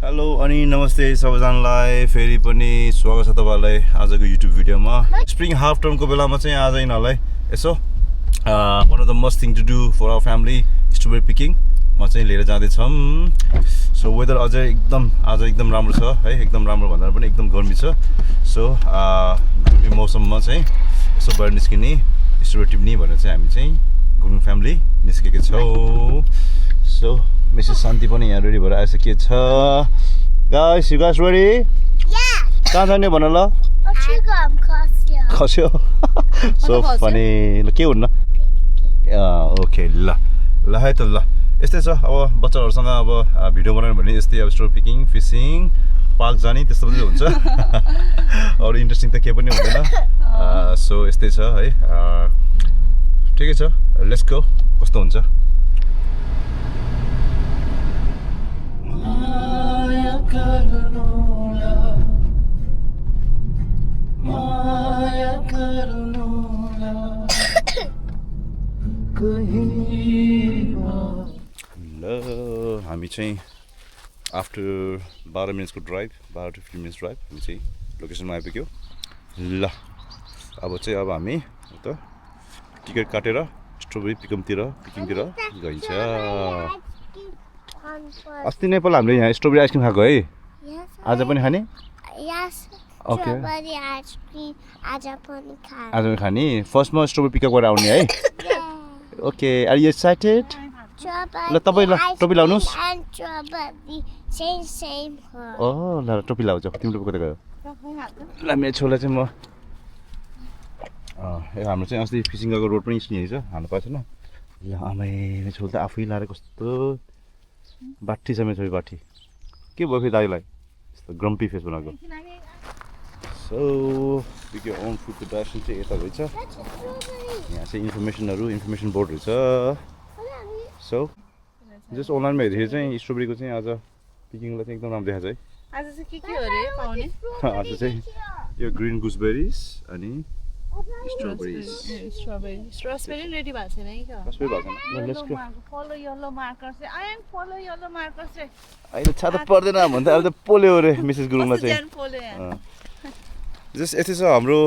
Hello अनि नमस्ते सबैजनालाई फेरि पनि स्वागत छ तपाईँलाई आजको युट्युब भिडियोमा स्प्रिङ हाफ टर्मको बेलामा चाहिँ आज यिनीहरूलाई यसो one of the must thing to do for our family strawberry picking म चाहिँ लिएर जाँदैछौँ। सो वेदर अझै आज एकदम राम्रो छ है, एकदम राम्रो भन्दा पनि एकदम गर्मी छ। सो गर्मी मौसममा चाहिँ यसो बाहिर निस्किने स्ट्रबेरी टिप्ने भनेर चाहिँ हामी चाहिँ गुरुङ फ्यामिली निस्केको छौँ। सो मिसेस शान्ति पनि यहाँ रेडी भएर आइसकेको छ। Guys, you guys ready? कहाँ जाने भन ल? खस्यो। So funny. ल के हुन्न? ओके ल ल है त ल। यस्तै छ अब बच्चाहरूसँग अब भिडियो बनाउनु भने यस्तै अब स्टोर पिकिङ, फिसिङ, पार्क जाने त्यस्तो पनि हुन्छ। अरू इन्ट्रेस्टिङ त केही पनि हुँदैन। सो यस्तै छ है। ठिकै छ, लेट्स गो। कस्तो हुन्छ? ल हामी चाहिँ आफ्टर 12 मिनट्सको ड्राइभ, 12 to 15 मिनट्स ड्राइभ हामी चाहिँ लोकेसनमा आइपुग्यो। ल अब हामी त टिकट काटेर स्ट्रबेरी पिकिङतिर गइन्छ। अस्ति नै पहिला हामीले यहाँ स्ट्रबेरी आइसक्रिम खाएको है, आज पनि खाने? ओके, आज पनि खाने। फर्स्टमा स्ट्रबेरी पिकअप गरेर आउने है। Okay, are you excited? ल तपाईँ ल टोपी लाउनुहोस्। ल टोपी लाउँछ। तिम्रो कता गयो? ल मेरो छोरा चाहिँ म हाम्रो चाहिँ अस्ति फिसिङ गएको रोड पनि स्निएको छ, हाल्नु पाएको छैन। ल आमै मेरो छोरा त आफै लाएर कस्तो बाठी छ मेरो छोरी, बाठी। के भयो फेरि दाइलाई यस्तो ग्रम्पी फेस बनाएको? So pick your own food preparation चाहिँ यता रहेछ। यहाँ चाहिँ इन्फर्मेसन बोर्डहरू छ। सो जस्ट अनलाइनमा हेर्दाखेरि चाहिँ स्ट्रबेरीको चाहिँ आज पिकिङलाई चाहिँ एकदम राम्रो देखाएको छ है। आज चाहिँ के हो रे पाउने? आज चाहिँ यो ग्रिन गुसबेरिज अनि स्ट्रबेरिज। स्ट्रबेरी रेडी भएको छैन है क्या? स्ट्रबेरी भएको छैन। Let's go. Follow yellow marker चाहिँ आयन फलो येलो मार्कर चाहिँ अहिले छाता पर्दैन भन्दा अहिले त पोल्यो रे मिसेस गुरुङलाई चाहिँ। जान फलो यहाँ जस्ट यति छ हाम्रो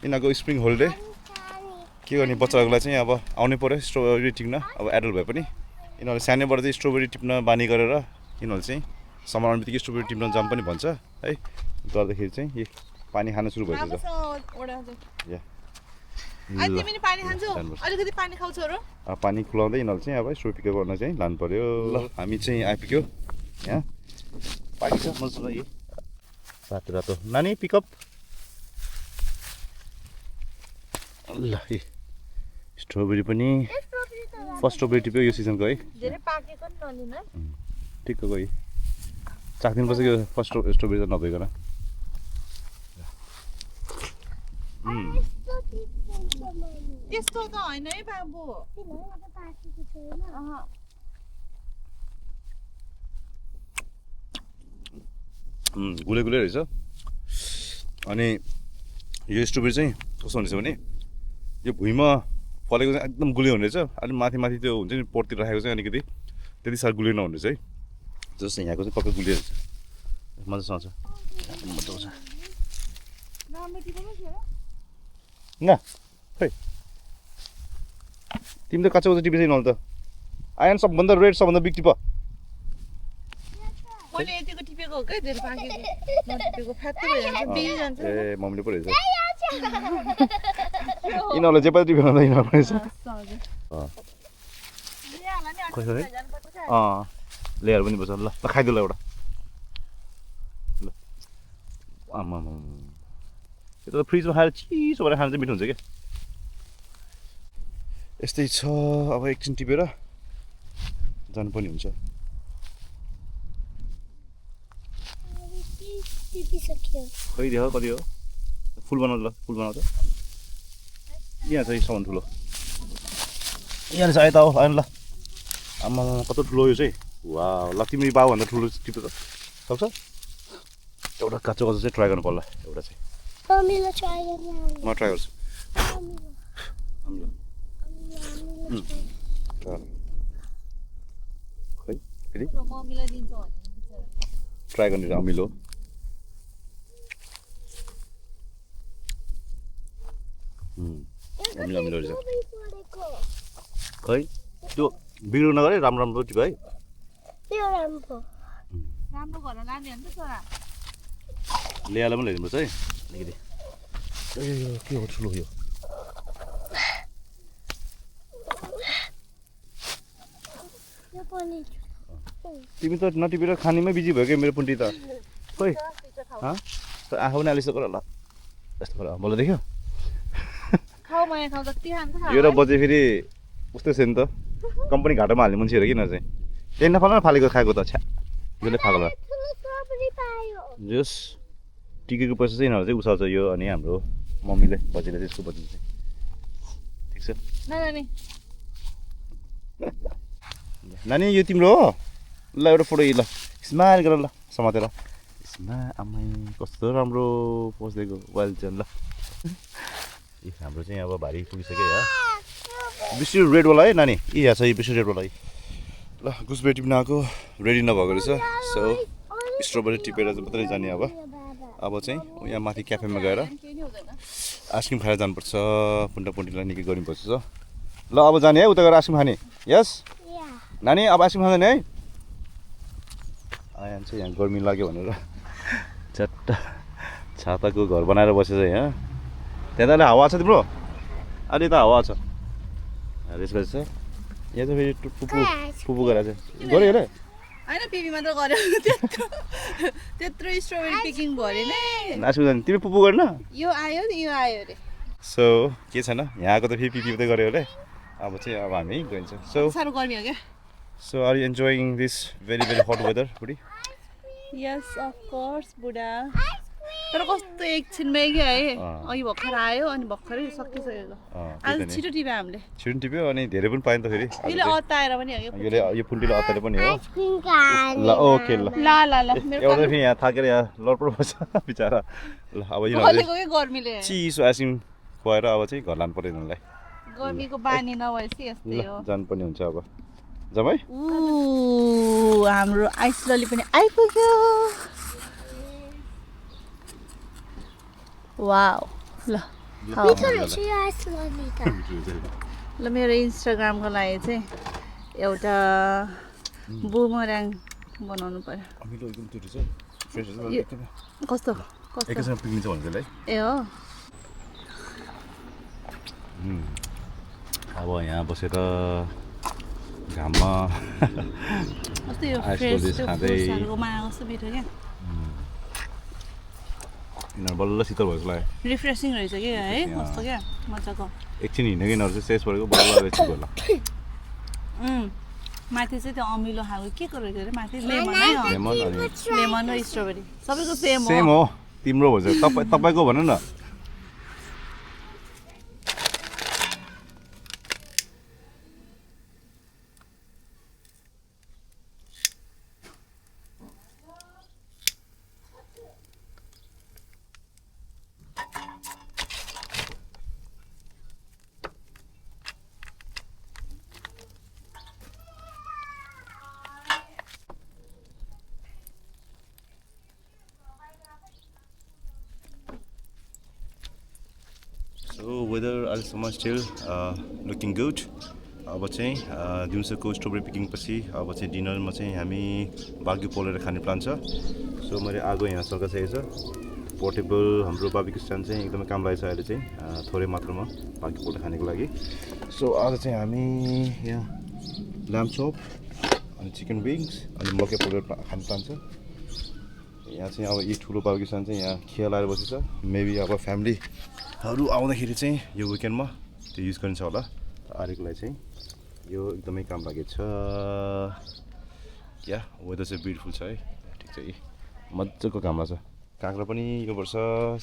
यिनीहरूको स्प्रिङ होलिडे। के गर्ने, बच्चाहरूलाई चाहिँ अब आउनै पऱ्यो स्ट्रबेरी टिप्न। अब एडल्ट भए पनि यिनीहरूले सानैबाट चाहिँ स्ट्रबेरी टिप्न बानी गरेर यिनीहरूले चाहिँ समर आउने बित्तिकै स्ट्रबेरी टिप्न जाम पनि भन्छ है। गर्दाखेरि चाहिँ यो पानी खान सुरु भइसक्यो। पानी खुलाउँदै यिनीहरूले चाहिँ अब स्ट्रबेरी पिकअप गर्न चाहिँ लानु पऱ्यो। ल हामी चाहिँ आइपुग्यो यहाँ। पानी छ मजाले यही रातो रातो। नानी पिकअप। ल स्ट्रबेरी पनि फर्स्ट स्ट्रबेरी टिप्यो यो सिजनको है। धेरै पाकेको नि नलिन है। ठिक्कको यही चाखिदिनुपर्छ यो फर्स्ट स्ट्रबेरी त नभइकन। त्यस्तो त होइन है बाबु। गुले रहेछ। अनि यो स्ट्रबेरी चाहिँ कस्तो हुनेछ भने यो भुइँमा फलेको चाहिँ एकदम गुलियो हुने रहेछ। अलिक माथि त्यो हुन्छ नि पोटतिर राखेको चाहिँ अलिकति त्यति साह्रो गुलियो नहुने रहेछ है। जस्तो यहाँको चाहिँ पक्कै गुलियो रहेछ, मजासँग छ, मजाको छ। न खै तिमी त कच्चा टिपेछै नल त। आएन सबभन्दा रेड, सबभन्दा बिग टिप। मैले यतिको टिपेको हो क्या, धेरै पाकेको नटिपेको फ्यात्तै भइहाल्छ, बिग्रिजान्छ। ए मम्मीले पो रहेछ। यिनीहरूले जे पनि टिपेको यिनीहरू रहेछ। ल्याएर पनि बस्छ। ल खाइदिनु ल एउटा। ल आमा यो त फ्रिजमा खाएर चिसो भएर खानु चाहिँ मिठो हुन्छ क्या। यस्तै छ। अब एकछिन टिपेर जानुपर्ने हुन्छ। खै देख कति हो? फुल बनाउँछ। ल फुल बनाउँछ। यहाँ छ सामान ठुलो। यहाँ छ आयो त हो आएन। ल आमा कस्तो ठुलो यो चाहिँ। वा ल तिमी बाबुभन्दा ठुलो टिप्नु त सक्छ? एउटा काँचो चाहिँ ट्राई गर्नु पर्ला एउटा चाहिँ। म ट्राई गर्छु। खै फेरि मम्मीलाई दिन्छ भने ट्राई गर्ने अमिलो अमिलो अमिलो रहेछ खै त्यो बिग्रिनु नगरे राम्रो राम्रो टिप है राम्रो घर लाने हो नि त छोरा ल्याएर पनि ल्याइदिनुपर्छ है अलिकति के हो ठुलो यो तिमी त नटिपेर खानेमै बिजी भयो क्या मेरो पुन्टी त खोइ आँखा पनि हालिसक्यो ल यस्तो कुरा मलाई देख्यो खाऊ माया खाऊ जति खान्छ यो र बजे फेरि उस्तै छ नि त कम्पनी घाटोमा हाल्ने मान्छेहरू किन चाहिँ त्यही नफाल्न फालेको खाएको त छ्या यसले फागल जस टिकेको पैसा चाहिँ यिनीहरू चाहिँ उसाल्छ यो अनि हाम्रो मम्मीले बजेले चाहिँ यसको बजी चाहिँ ठिक छ नानी यो तिम्रो हो ल एउटा फोटो ल स्माइल गर ल समातेर आमै कस्तो राम्रो पोज दिएको वाइल चाहिँ ल हाम्रो चाहिँ अब भारी पुगिसक्यो या बिस्कुट रेडवाला है नानी यहाँ छ यो बिस्कुट रेडवाला ल गुसबेरी टिप्न आएको रेडी नभएको रहेछ सो स्ट्रबेरी टिपेर चाहिँ मात्रै जाने अब चाहिँ यहाँ माथि क्याफेमा गएर आइसक्रिम खाएर जानुपर्छ पुन्टा पुन्टीलाई निकै गर्नुपर्छ ल अब जाने है उता गएर आइसक्रिम खाने यस नानी अब आइसक्रिम खाँदैन है आइहाल्छ यहाँ गर्मी लाग्यो भनेर चट्टा छाताको घर बनाएर बसेछ यहाँ त्यहाँ त अहिले हावा छ तिम्रो अहिले त हावा छ त्यसपछि छ यहाँ चाहिँ फेरि पुपु गरेर चाहिँ गऱ्यो अरे होइन पिपी मात्र गर्यो त्यत्रो स्ट्रबेरी पिकिङ भयो अरे नै आइसक्रिम जाने तिमी पुपु गर्न यो आयो अरे सो के छैन यहाँको त फेरि पिपी उतै गऱ्यो अरे अब चाहिँ अब हामी गइन्छ साह्रो गर्मी हो क्या So are you enjoying this very hot weather, buddy? Yes, of course, बुढा तर कस्तो एकछिनमै क्या है अघि भर्खर आयो अनि भर्खरै सकिसकेको आज छिटो टिप्यो हामीले छिटो टिप्यो अनि धेरै पनि पाइन त फेरि यसले अताएर पनि हो यो पुन्टीले अताएर पनि हो ल ओके ल मेरो एउटा फेरि यहाँ थाकेर यहाँ लडपड बस्छ बिचारा ल अब यिनीहरूले गर्मीले चिसो आइसक्रिम खुवाएर अब चाहिँ घर लानु पर्यो यिनीहरूलाई गर्मीको बानी नभएपछि यस्तै हो जानुपर्ने हुन्छ अब जमाई हाम्रो आइस लली पनि आइपुग्यो वाउ ल मेरो इन्स्टाग्रामको लागि चाहिँ एउटा बुमराङ बनाउनु पर्यो कस्तो ए हो अब यहाँ बसेर घाममा कस्तो यो फ्रेस फ्रुट्सहरुको माया कस्तो मिठो क्या यिनीहरू बल्ल शीतल भएको लाग्यो रिफ्रेसिङ रहेछ क्या है कस्तो क्या मजाको एकछिन हिँडेको यिनीहरू चाहिँ सेस परेको बल्ल रहेछ होला माथि चाहिँ त्यो अमिलो खालको के को रहेछ अरे माथि लेमन र स्ट्रबेरी सबैको सेम हो तिम्रो भन्छ तपाईँको भन न So weather अहिलेसम्म स्टिल लुकिङ गुड अब चाहिँ दिउँसोको स्ट्रबेरी पिकिङ पछि अब चाहिँ डिनरमा चाहिँ हामी बाग्यु पोलेर खाने प्लान छ सो मैले आगो यहाँ सल्काइसकेको छ पोर्टेबल हाम्रो बार्बिक्यू स्ट्यान्ड चाहिँ एकदमै काम लागेको छ अहिले चाहिँ थोरै मात्रामा बाग्यु पोलेर खानेको लागि सो आज चाहिँ हामी यहाँ ल्याम्ब चप अनि चिकन विङ्स अनि मकै पोलेर खाने प्लान छ यहाँ चाहिँ अब यी ठुलो बार्बिक्यू स्ट्यान्ड चाहिँ यहाँ खिया लगाएर बसेछ मेबी अब फ्यामिलीहरू आउँदाखेरि चाहिँ यो विकेन्डमा त्यो युज गरिन्छ होला आर्यको लागि चाहिँ यो एकदमै काम लागेको छ क्या वेदर चाहिँ ब्युटिफुल छ है ठिक छ यी मजाको काम लाग्छ काँक्रा पनि यो वर्ष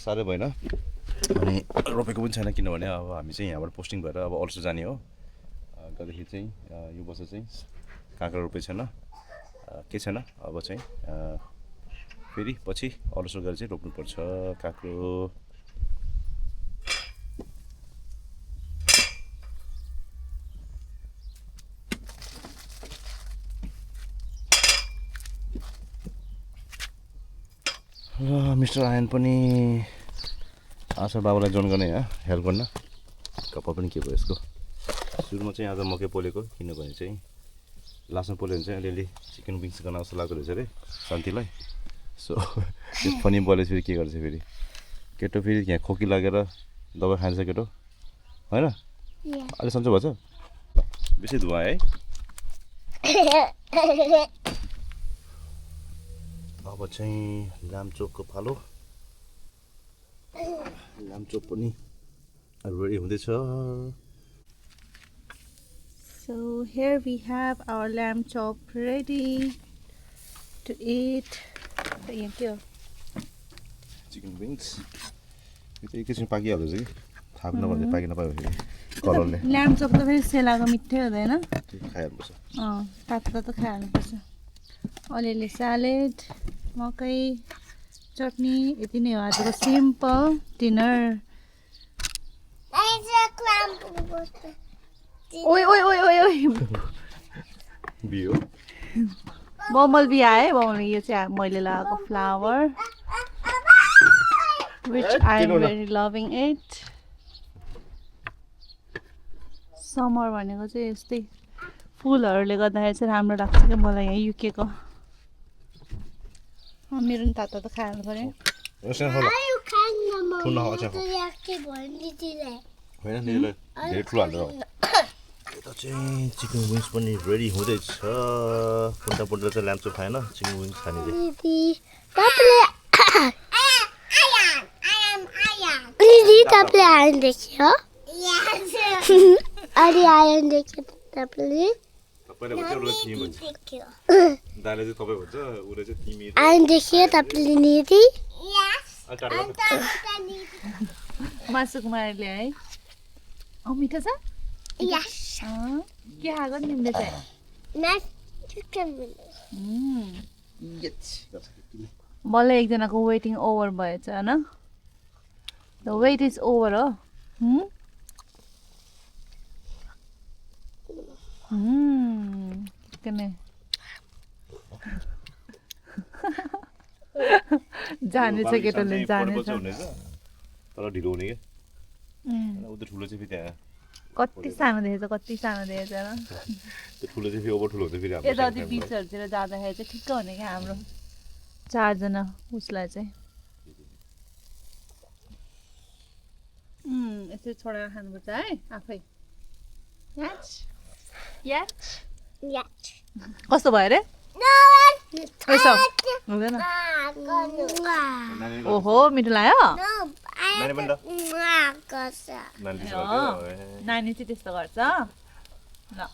साह्रै भएन अनि रोपेको पनि छैन किनभने अब हामी चाहिँ यहाँबाट पोस्टिङ भएर अब अल्सो जाने हो गर्दाखेरि चाहिँ यो वर्ष चाहिँ काँक्रा रोपेको छैन के छैन अब चाहिँ फेरि पछि अल्सो गरेर चाहिँ रोप्नुपर्छ काँक्रो र मिस्टर आयन पनि आशा बाबालाई जोइन गर्ने हेल्प गर्न कपाल पनि के भयो यसको सुरुमा चाहिँ आज मकै पोलेको किनभने चाहिँ लास्टमा पोल्यो भने चाहिँ अलिअलि चिकन विङ्स गर्न जस्तो लाग्दो रहेछ अरे शान्तिलाई सो त्यो फनी बोले फेरि के गर्छ फेरि केटो फेरि यहाँ खोकी लागेर दबाई खान्छ केटो होइन अहिले सन्चो भएछ बेसी धुवा है अब चाहिँ लामचोपको पालो लामचोप पनि रेडी हुँदैछ So here we have our lamb chop ready to eat. Thank you. Chicken wings यो त एकैछिन पाकिहाल्छ कि थाहा पनि नभन्छ पाकि नपायो फेरि कलरले lamb chop त फेरि सेलाको मिठै हुँदैन खाइहाल्नुपर्छ तातो तातो खाइहाल्नुपर्छ अलिअलि स्यालेड मकै चटनी यति नै हो आजको सिम्पल डिनर ओइ ओइ ओइ ओइ ओइ बियो बमल बी आए बमल यो चाहिँ मैले लगाएको flower which I am very loving it summer भनेको चाहिँ यस्तै फुलहरूले गर्दाखेरि चाहिँ राम्रो लाग्छ क्या मलाई यहाँ युकेको मेरो नि तातो त खानु पर्यो होइन धेरै ठुलो हाल्छ यता चाहिँ चिकन विङ्स पनि रेडी हुँदैछ पुन्ता पुन्ता चाहिँ ल्याम्चो खाएन चिकन विङ्स खाने चाहिँ तपाईँले आयन देख्यो अलि आयन देख्यो तपाईँले तपाईँले भन्छ उसले तिमी भन्छ दाले चाहिँ तपाईँ भन्छ उसले चाहिँ तिमी आयन देख्यो तपाईँले निधि मासु कुमारले है मिठो छ के खाएको नि तिमीले चाहिँ बल्ल एकजनाको वेटिङ ओभर भएछ होइन द वेट इज ओभर हो जानेछ केटोले जानेछ तर ढिलो हुने क्या उता ठुलो चाहिँ फेरि त्यहाँ कति सानो देखेछ कति सानो देखेछ होइन त्यो ठुलो चाहिँ फेरि ओभर ठुलो हुन्छ फेरि यताउति बिचहरूतिर जाँदाखेरि चाहिँ ठिक्क हुने क्या हाम्रो चारजना उसलाई चाहिँ यसरी छोडेर खानुपर्छ है आफै कस्तो भयो अरे हुँदैन ओहो मिठो लाग्यो नानी चाहिँ त्यस्तो गर्छ ल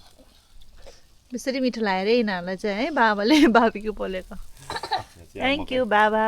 यसरी मिठो लाग्यो अरे यिनीहरूलाई चाहिँ है बाबाले बाबीको पोलेको थ्याङ्क यू बाबा